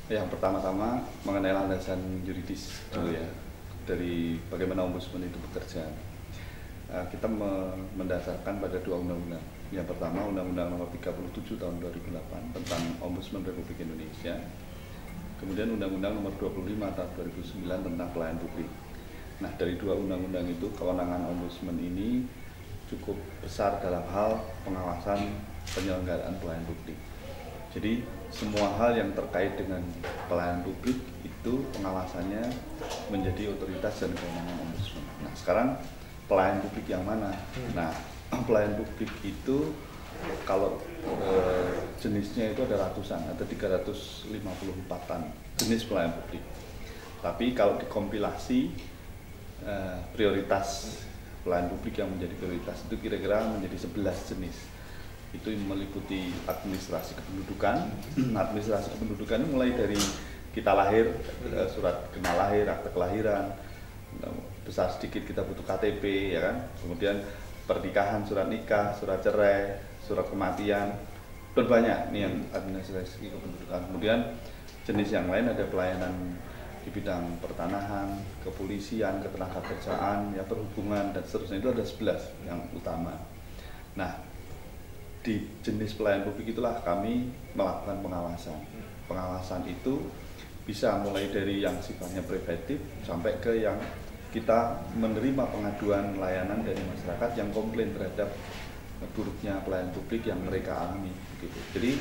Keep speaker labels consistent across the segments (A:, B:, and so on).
A: Yang pertama-tama mengenai landasan yuridis dulu ya, dari bagaimana ombudsman itu bekerja. Kita mendasarkan pada dua undang-undang. Yang pertama Undang-Undang Nomor 37 Tahun 2008 tentang Ombudsman Republik Indonesia. Kemudian Undang-Undang Nomor 25 Tahun 2009 tentang pelayanan publik. Nah, dari dua undang-undang itu kewenangan ombudsman ini cukup besar dalam hal pengawasan penyelenggaraan pelayanan publik. Jadi semua hal yang terkait dengan pelayanan publik itu pengawasannya menjadi otoritas dan kewenangan ombudsman. Nah, sekarang pelayanan publik yang mana? Nah, pelayanan publik itu kalau jenisnya itu ada ratusan, ada 354-an jenis pelayanan publik. Tapi kalau dikompilasi prioritas pelayanan publik yang menjadi prioritas itu kira-kira menjadi 11 jenis. Itu meliputi administrasi kependudukan. Administrasi kependudukan ini mulai dari kita lahir, surat kenal lahir, akte kelahiran, besar sedikit kita butuh KTP, ya kan. Kemudian pernikahan, surat nikah, surat cerai, surat kematian, berbanyak nih yang administrasi kependudukan. Kemudian jenis yang lain ada pelayanan di bidang pertanahan, kepolisian, ketenagakerjaan, ya perhubungan dan seterusnya. Itu ada 11 yang utama. Nah, di jenis pelayanan publik itulah kami melakukan pengawasan. Pengawasan itu bisa mulai dari yang sifatnya preventif sampai ke yang kita menerima pengaduan layanan dari masyarakat yang komplain terhadap buruknya pelayanan publik yang mereka alami. Gitu. Jadi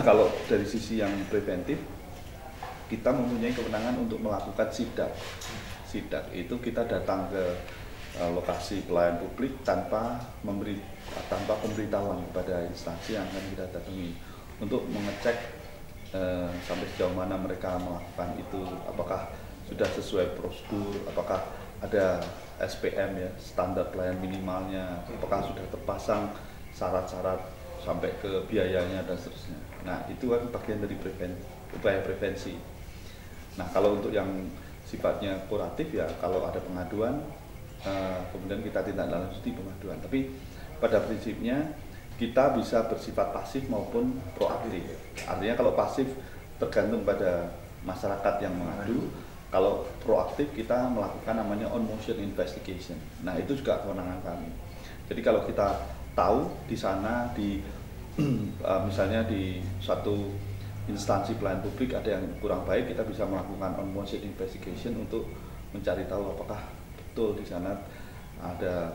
A: kalau dari sisi yang preventif, kita mempunyai kewenangan untuk melakukan sidak. Sidak itu kita datang ke lokasi pelayanan publik tanpa pemberitahuan kepada instansi yang akan kita datangi untuk mengecek sampai sejauh mana mereka melakukan itu, apakah sudah sesuai prosedur, apakah ada SPM ya, standar pelayanan minimalnya, apakah sudah terpasang syarat-syarat sampai ke biayanya dan seterusnya. Nah, itu kan bagian dari upaya prevensi. Nah, kalau untuk yang sifatnya kuratif ya, kalau ada pengaduan kemudian kita tindak lanjuti pengaduan. Tapi pada prinsipnya kita bisa bersifat pasif maupun proaktif. Artinya kalau pasif tergantung pada masyarakat yang mengadu, kalau proaktif kita melakukan namanya on motion investigation. Nah, itu juga kewenangan kami. Jadi kalau kita tahu di sana misalnya di satu instansi pelayanan publik ada yang kurang baik, kita bisa melakukan on motion investigation untuk mencari tahu apakah betul di sana ada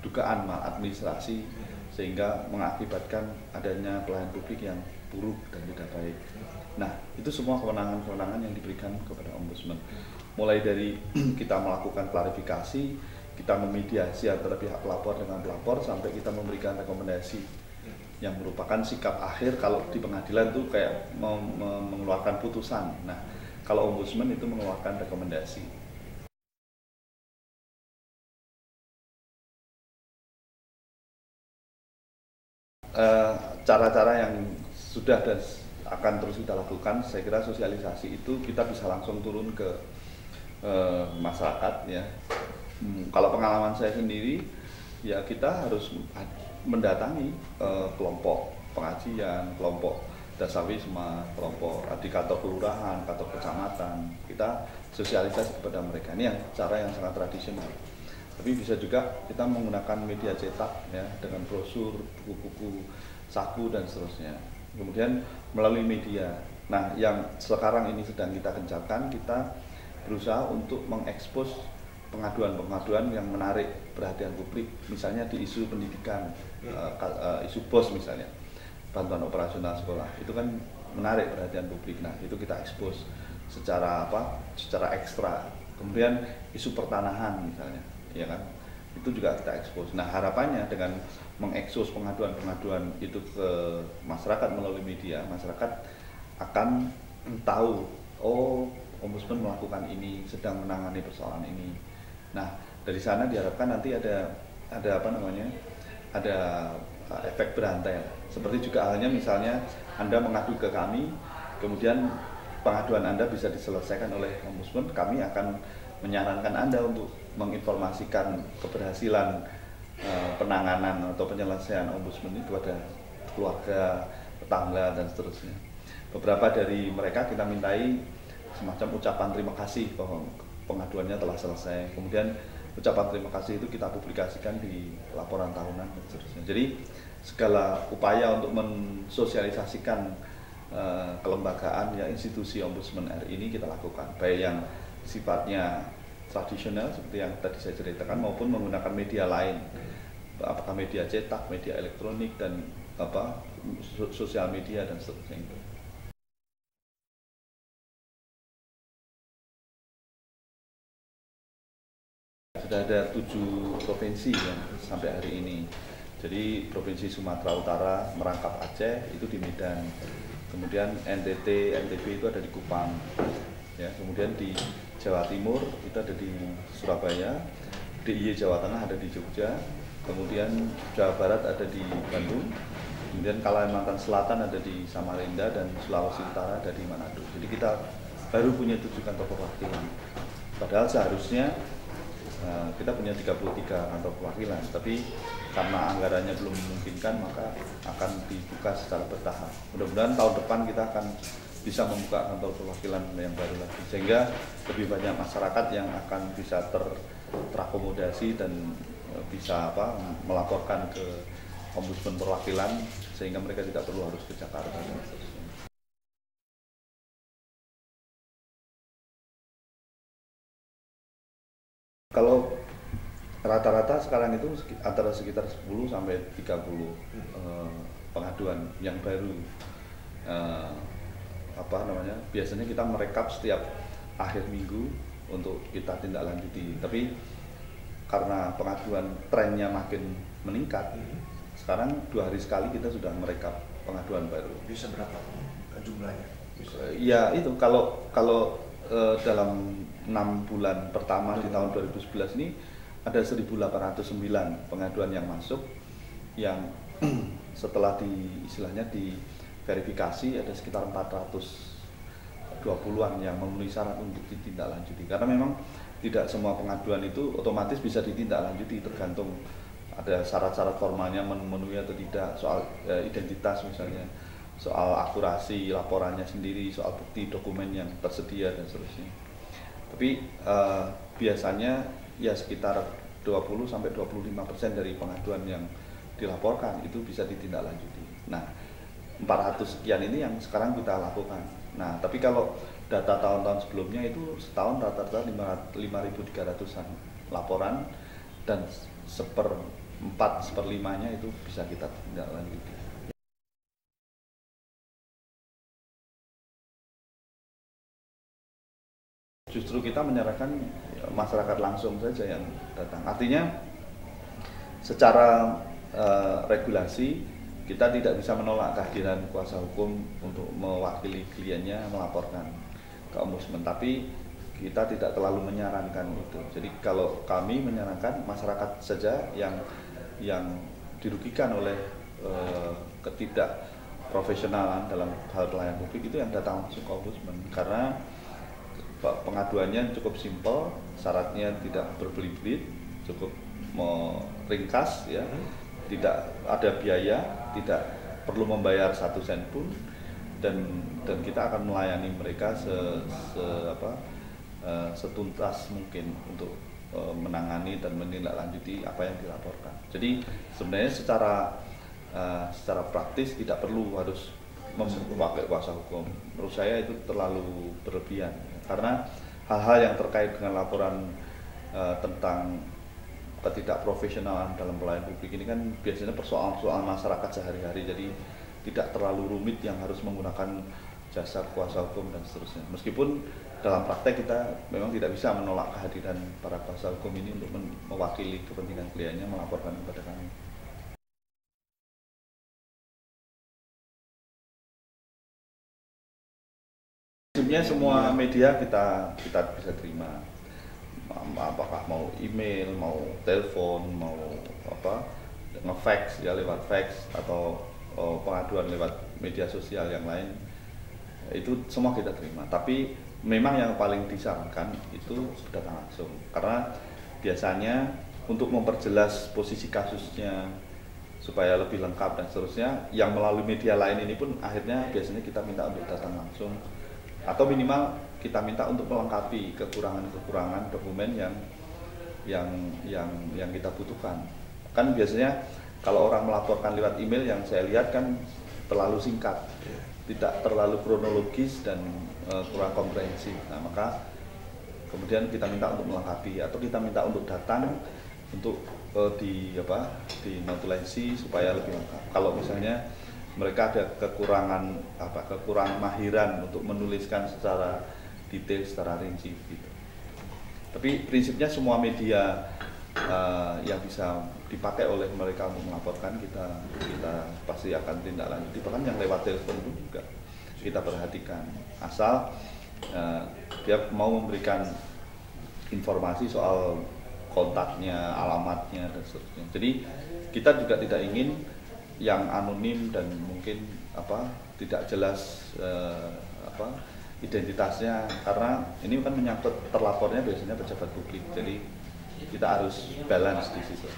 A: dugaan maladministrasi sehingga mengakibatkan adanya pelayanan publik yang buruk dan tidak baik. Nah, itu semua kewenangan-kewenangan yang diberikan kepada ombudsman. Mulai dari kita melakukan klarifikasi, kita memediasi antara pihak pelapor dengan pelapor, sampai kita memberikan rekomendasi yang merupakan sikap akhir. Kalau di pengadilan itu kayak mengeluarkan putusan. Nah, kalau ombudsman itu mengeluarkan rekomendasi. Cara-cara yang sudah dan akan terus kita lakukan, saya kira sosialisasi itu kita bisa langsung turun ke masyarakat ya. Kalau pengalaman saya sendiri ya, kita harus mendatangi kelompok pengajian, kelompok dasawisma, kelompok di kantor kelurahan, kantor kecamatan. Kita sosialisasi kepada mereka. Ini yang cara yang sangat tradisional. Tapi bisa juga kita menggunakan media cetak ya, dengan brosur, buku-buku, saku dan seterusnya. Kemudian melalui media. Nah, yang sekarang ini sedang kita gencarkan, kita berusaha untuk mengekspos pengaduan-pengaduan yang menarik perhatian publik, misalnya di isu pendidikan, isu BOS misalnya, bantuan operasional sekolah, itu kan menarik perhatian publik. Nah, itu kita ekspos secara ekstra. Kemudian isu pertanahan misalnya, ya kan, itu juga kita ekspos. Nah, harapannya dengan mengekspos pengaduan-pengaduan itu ke masyarakat melalui media, masyarakat akan tahu, oh, ombudsman melakukan ini, sedang menangani persoalan ini. Nah, dari sana diharapkan nanti ada efek berantai. Seperti juga halnya misalnya Anda mengadu ke kami, kemudian pengaduan Anda bisa diselesaikan oleh ombudsman, kami akan menyarankan Anda untuk menginformasikan keberhasilan penanganan atau penyelesaian ombudsman itu kepada keluarga, tetangga dan seterusnya. beberapa dari mereka kita mintai semacam ucapan terima kasih bahwa pengaduannya telah selesai. Kemudian ucapan terima kasih itu kita publikasikan di laporan tahunan dan seterusnya. Jadi segala upaya untuk mensosialisasikan kelembagaan ya institusi Ombudsman RI ini kita lakukan, baik yang sifatnya tradisional seperti yang tadi saya ceritakan maupun menggunakan media lain, apakah media cetak, media elektronik dan sosial media dan seterusnya itu. Sudah ada 7 provinsi ya sampai hari ini. Jadi Provinsi Sumatera Utara merangkap Aceh itu di Medan, kemudian NTT, NTB itu ada di Kupang, ya. Kemudian di Jawa Timur itu ada di Surabaya, DIY Jawa Tengah ada di Jogja, kemudian Jawa Barat ada di Bandung, kemudian Kalimantan Selatan ada di Samarinda dan Sulawesi Utara ada di Manado. Jadi kita baru punya 7 kantor perwakilan. Padahal seharusnya kita punya 33 kantor perwakilan, tapi karena anggarannya belum memungkinkan maka akan dibuka secara bertahap. Mudah-mudahan tahun depan kita akan bisa membuka kantor perwakilan yang baru lagi, sehingga lebih banyak masyarakat yang akan bisa terakomodasi dan bisa melaporkan ke Ombudsman perwakilan, sehingga mereka tidak perlu harus ke Jakarta. Kalau rata-rata sekarang itu antara sekitar 10 sampai 30 pengaduan yang baru. Biasanya kita merekap setiap akhir minggu untuk kita tindak lanjuti. Tapi karena pengaduan trennya makin meningkat, sekarang 2 hari sekali kita sudah merekap pengaduan baru.
B: Bisa berapa jumlahnya?
A: Ya itu kalau dalam 6 bulan pertama di tahun 2011 ini ada 1.809 pengaduan yang masuk, yang setelah diverifikasi ada sekitar 420-an yang memenuhi syarat untuk ditindaklanjuti. Karena memang tidak semua pengaduan itu otomatis bisa ditindaklanjuti, tergantung ada syarat-syarat formalnya memenuhi atau tidak, soal identitas misalnya, soal akurasi laporannya sendiri, soal bukti dokumen yang tersedia dan seterusnya. Tapi biasanya ya sekitar 20-25% dari pengaduan yang dilaporkan itu bisa ditindaklanjuti. Nah, 400 sekian ini yang sekarang kita lakukan. Nah, tapi kalau data tahun-tahun sebelumnya itu setahun rata-rata 5.300-an laporan, dan 1/4-1/5-nya itu bisa kita tindaklanjuti. Justru kita menyarankan masyarakat langsung saja yang datang. Artinya secara regulasi kita tidak bisa menolak kehadiran kuasa hukum untuk mewakili kliennya melaporkan ke Ombudsman, tapi kita tidak terlalu menyarankan itu. Jadi kalau kami menyarankan masyarakat saja yang dirugikan oleh ketidakprofesionalan dalam hal pelayanan publik itu yang datang langsung ke Ombudsman, karena pengaduannya cukup simpel, syaratnya tidak berbelit-belit, cukup ringkas ya, tidak ada biaya, tidak perlu membayar 1 sen pun, dan kita akan melayani mereka setuntas mungkin untuk menangani dan menindaklanjuti apa yang dilaporkan. Jadi sebenarnya secara praktis tidak perlu harus memakai kuasa hukum. Menurut saya itu terlalu berlebihan, karena hal-hal yang terkait dengan laporan tentang ketidakprofesionalan dalam pelayanan publik ini kan biasanya persoalan-persoalan masyarakat sehari-hari, jadi tidak terlalu rumit yang harus menggunakan jasa kuasa hukum dan seterusnya. Meskipun dalam praktek kita memang tidak bisa menolak kehadiran para kuasa hukum ini untuk mewakili kepentingan kliennya melaporkan kepada kami. Sebenarnya semua media kita bisa terima, apakah mau email, mau telepon, mau nge-fax ya, lewat fax, atau pengaduan lewat media sosial yang lain, itu semua kita terima. Tapi memang yang paling disarankan itu datang langsung, karena biasanya untuk memperjelas posisi kasusnya supaya lebih lengkap dan seterusnya. Yang melalui media lain ini pun akhirnya biasanya kita minta untuk datang langsung atau minimal kita minta untuk melengkapi kekurangan-kekurangan dokumen yang kita butuhkan. Kan biasanya kalau orang melaporkan lewat email yang saya lihat kan terlalu singkat, tidak terlalu kronologis dan kurang komprehensif. Nah, maka kemudian kita minta untuk melengkapi atau kita minta untuk datang untuk di notulensi supaya lebih lengkap. Kalau misalnya mereka ada kekurangan mahiran untuk menuliskan secara detail, secara rinci gitu. Tapi prinsipnya semua media yang bisa dipakai oleh mereka untuk melaporkan kita pasti akan tindak lanjuti. Bahkan yang lewat telepon pun juga kita perhatikan, asal dia mau memberikan informasi soal kontaknya, alamatnya dan seterusnya. Jadi kita juga tidak ingin yang anonim dan mungkin tidak jelas identitasnya, karena ini kan menyangkut terlapornya biasanya pejabat publik. Jadi kita harus balance di situ.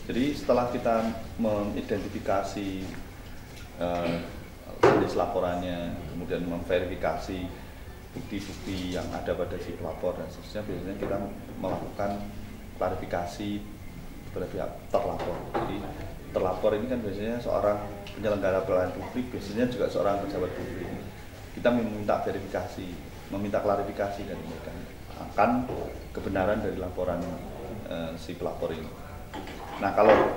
A: Jadi setelah kita mengidentifikasi jenis laporannya, kemudian memverifikasi bukti-bukti yang ada pada si pelapor dan seterusnya, biasanya kita melakukan klarifikasi kepada pihak terlapor. Jadi terlapor ini kan biasanya seorang penyelenggara pelayanan publik, biasanya juga seorang pejabat publik. Kita meminta verifikasi, meminta klarifikasi dari mereka akan kebenaran dari laporan si pelapor ini. Nah, kalau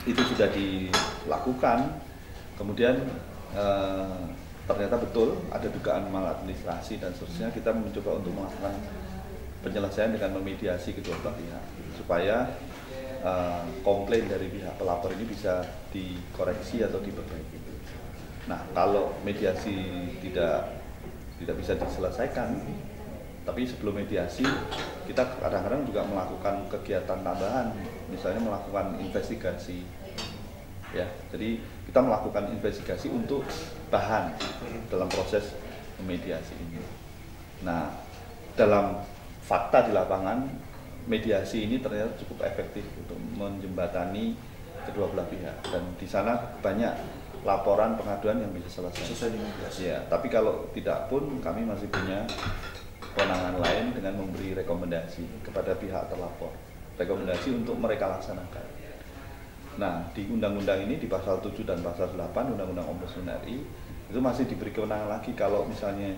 A: itu sudah dilakukan, kemudian ternyata betul ada dugaan maladministrasi dan seterusnya, kita mencoba untuk melakukan penyelesaian dengan memediasi kedua belah pihak supaya komplain dari pihak pelapor ini bisa dikoreksi atau diperbaiki. Nah, kalau mediasi tidak bisa diselesaikan, tapi sebelum mediasi kita kadang-kadang juga melakukan kegiatan tambahan, misalnya melakukan investigasi. Ya, jadi kita melakukan investigasi untuk bahan dalam proses mediasi ini. Nah, dalam fakta di lapangan, mediasi ini ternyata cukup efektif untuk menjembatani kedua belah pihak, dan di sana banyak laporan pengaduan yang bisa selesai. Ya, tapi kalau tidak pun kami masih punya kewenangan lain dengan memberi rekomendasi kepada pihak terlapor, rekomendasi untuk mereka laksanakan. Nah, di undang-undang ini di pasal 7 dan pasal 8 Undang-Undang Ombudsman RI itu masih diberi kewenangan lagi kalau misalnya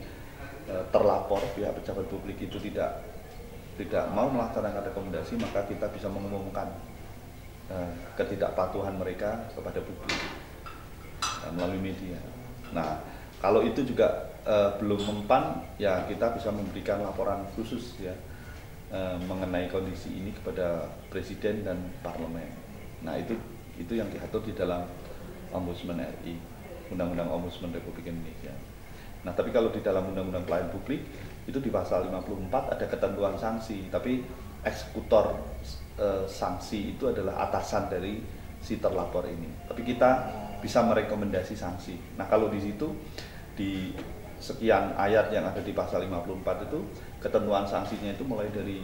A: terlapor pihak pejabat publik itu tidak mau melaksanakan rekomendasi, maka kita bisa mengumumkan ketidakpatuhan mereka kepada publik melalui media. Nah, kalau itu juga belum mempan, ya kita bisa memberikan laporan khusus ya mengenai kondisi ini kepada Presiden dan Parlemen. Nah, itu yang diatur di dalam Ombudsman RI, Undang-Undang Ombudsman Republik Indonesia. Nah, tapi kalau di dalam Undang-Undang Pelayanan Publik itu di pasal 54 ada ketentuan sanksi, tapi eksekutor sanksi itu adalah atasan dari si terlapor ini. Tapi kita bisa merekomendasi sanksi. Nah, kalau di situ di sekian ayat yang ada di pasal 54 itu ketentuan sanksinya itu mulai dari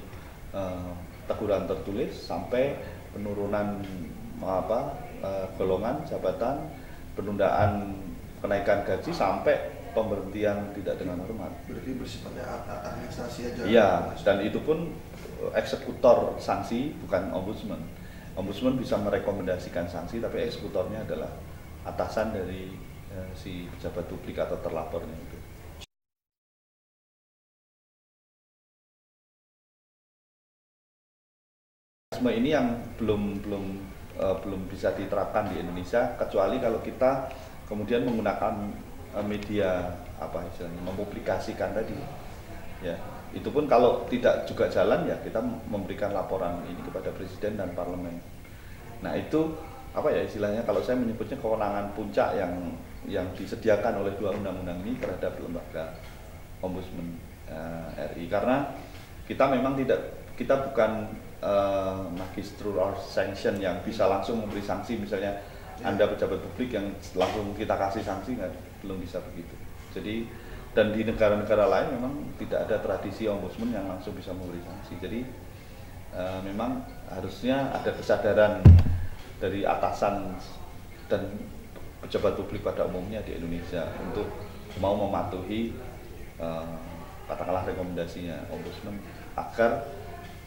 A: teguran tertulis sampai penurunan golongan jabatan, penundaan kenaikan gaji, sampai pemberhentian tidak dengan hormat.
B: Berarti bersifatnya administrasi aja.
A: Iya, dan itu pun eksekutor sanksi bukan ombudsman. Ombudsman bisa merekomendasikan sanksi, tapi eksekutornya adalah atasan dari si pejabat publik atau terlapornya itu. Ini yang belum bisa diterapkan di Indonesia, kecuali kalau kita kemudian menggunakan media istilahnya mempublikasikan tadi. Ya, itu pun kalau tidak juga jalan, ya kita memberikan laporan ini kepada Presiden dan Parlemen. Nah, itu istilahnya kalau saya menyebutnya kewenangan puncak yang disediakan oleh dua undang-undang ini terhadap lembaga Ombudsman RI, karena kita memang kita bukan magisterial sanction yang bisa langsung memberi sanksi. Misalnya Anda pejabat publik yang langsung kita kasih sanksi, belum bisa begitu. Jadi Dan di negara-negara lain memang tidak ada tradisi ombudsman yang langsung bisa memberi sanksi. Jadi memang harusnya ada kesadaran dari atasan dan pejabat publik pada umumnya di Indonesia untuk mau mematuhi katakanlah rekomendasinya ombudsman, agar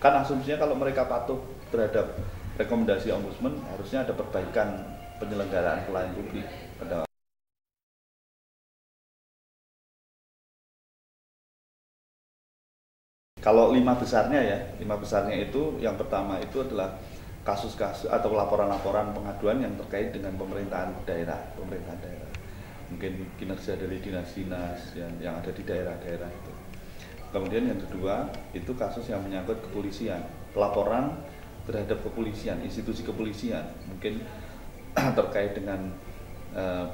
A: kan asumsinya kalau mereka patuh terhadap rekomendasi ombudsman harusnya ada perbaikan penyelenggaraan pelayanan publik pada. Kalau 5 besarnya itu yang pertama itu adalah kasus-kasus atau laporan-laporan pengaduan yang terkait dengan pemerintahan daerah. Mungkin kinerja dari dinas-dinas yang ada di daerah-daerah itu. Kemudian yang kedua itu kasus yang menyangkut kepolisian, pelaporan terhadap kepolisian, institusi kepolisian, mungkin terkait dengan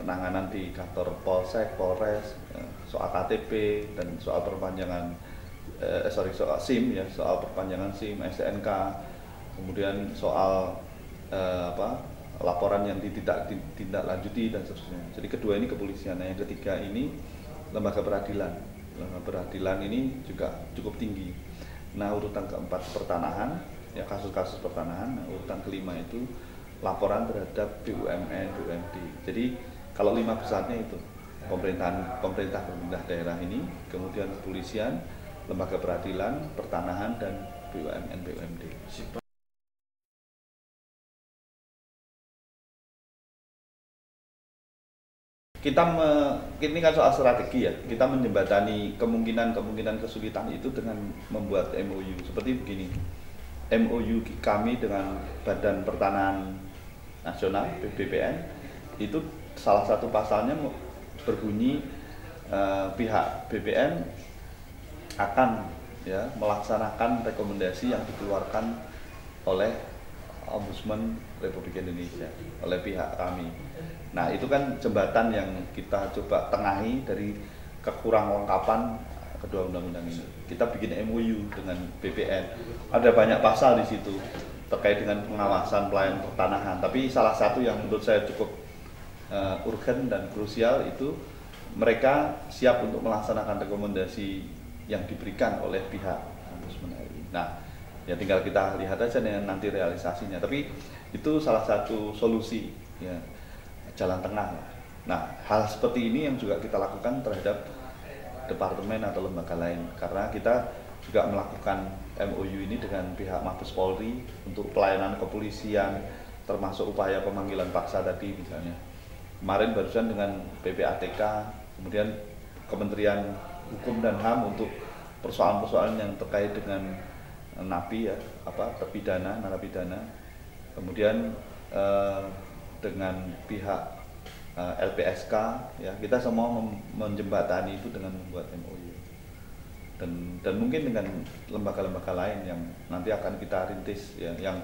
A: penanganan di kantor Polsek, Polres, soal KTP dan soal perpanjangan soal SIM ya, soal perpanjangan SIM, STNK, kemudian soal laporan yang ditindaklanjuti dan seterusnya. Jadi kedua ini kepolisian. Nah, yang ketiga ini lembaga peradilan. Lembaga peradilan ini juga cukup tinggi. Nah, urutan keempat pertanahan, ya kasus-kasus pertanahan. Nah, urutan kelima itu laporan terhadap BUMN, BUMD. Jadi kalau 5 besarnya itu pemerintah daerah ini, kemudian kepolisian, lembaga peradilan, pertanahan, dan BUMN, BUMD. Ini kan soal strategi ya, kita menjembatani kemungkinan kesulitan itu dengan membuat MOU seperti begini. MOU kami dengan Badan Pertanahan Nasional (BPN) itu salah satu pasalnya berbunyi pihak BPN akan ya melaksanakan rekomendasi yang dikeluarkan oleh Ombudsman Republik Indonesia oleh pihak kami. Nah, itu kan jembatan yang kita coba tengahi dari kekurangslengkapan kedua undang-undang ini. Kita bikin MOU dengan BPN. Ada banyak pasal di situ terkait dengan pengawasan pelayanan pertanahan. Tapi salah satu yang menurut saya cukup urgen dan krusial itu mereka siap untuk melaksanakan rekomendasi yang diberikan oleh pihak Ombudsman RI. Nah, ya tinggal kita lihat aja nanti realisasinya. Tapi itu salah satu solusi ya, jalan tengah. Nah, hal seperti ini yang juga kita lakukan terhadap departemen atau lembaga lain, karena kita juga melakukan MOU ini dengan pihak Mabes Polri untuk pelayanan kepolisian, termasuk upaya pemanggilan paksa tadi misalnya. Kemarin barusan dengan PPATK, kemudian Kementerian Hukum dan HAM untuk persoalan-persoalan yang terkait dengan napi ya, narapidana. Kemudian dengan pihak LPSK ya, kita semua menjembatani itu dengan membuat MOU dan mungkin dengan lembaga-lembaga lain yang nanti akan kita rintis ya, yang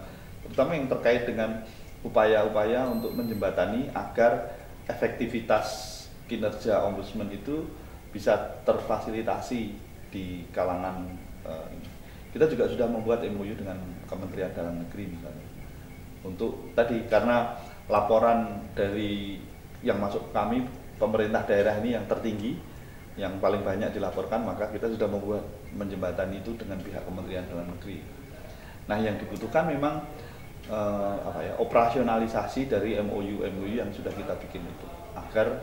A: terutama yang terkait dengan upaya-upaya untuk menjembatani agar efektivitas kinerja ombudsman itu bisa terfasilitasi di kalangan ini. Kita juga sudah membuat MOU dengan Kementerian Dalam Negeri misalnya untuk tadi, karena laporan dari yang masuk kami pemerintah daerah ini yang tertinggi, yang paling banyak dilaporkan, maka kita sudah membuat menjembatani itu dengan pihak Kementerian Dalam Negeri. Nah, yang dibutuhkan memang operasionalisasi dari MOU yang sudah kita bikin itu, agar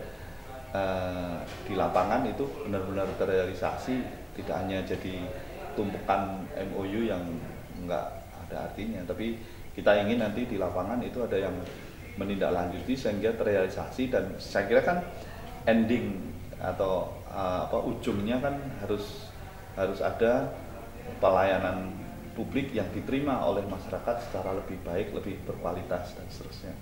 A: di lapangan itu benar-benar terrealisasi, tidak hanya jadi tumpukan MOU yang enggak ada artinya, tapi kita ingin nanti di lapangan itu ada yang menindaklanjuti sehingga terrealisasi. Dan saya kira kan ending atau ujungnya kan harus ada pelayanan publik yang diterima oleh masyarakat secara lebih baik, lebih berkualitas dan seterusnya.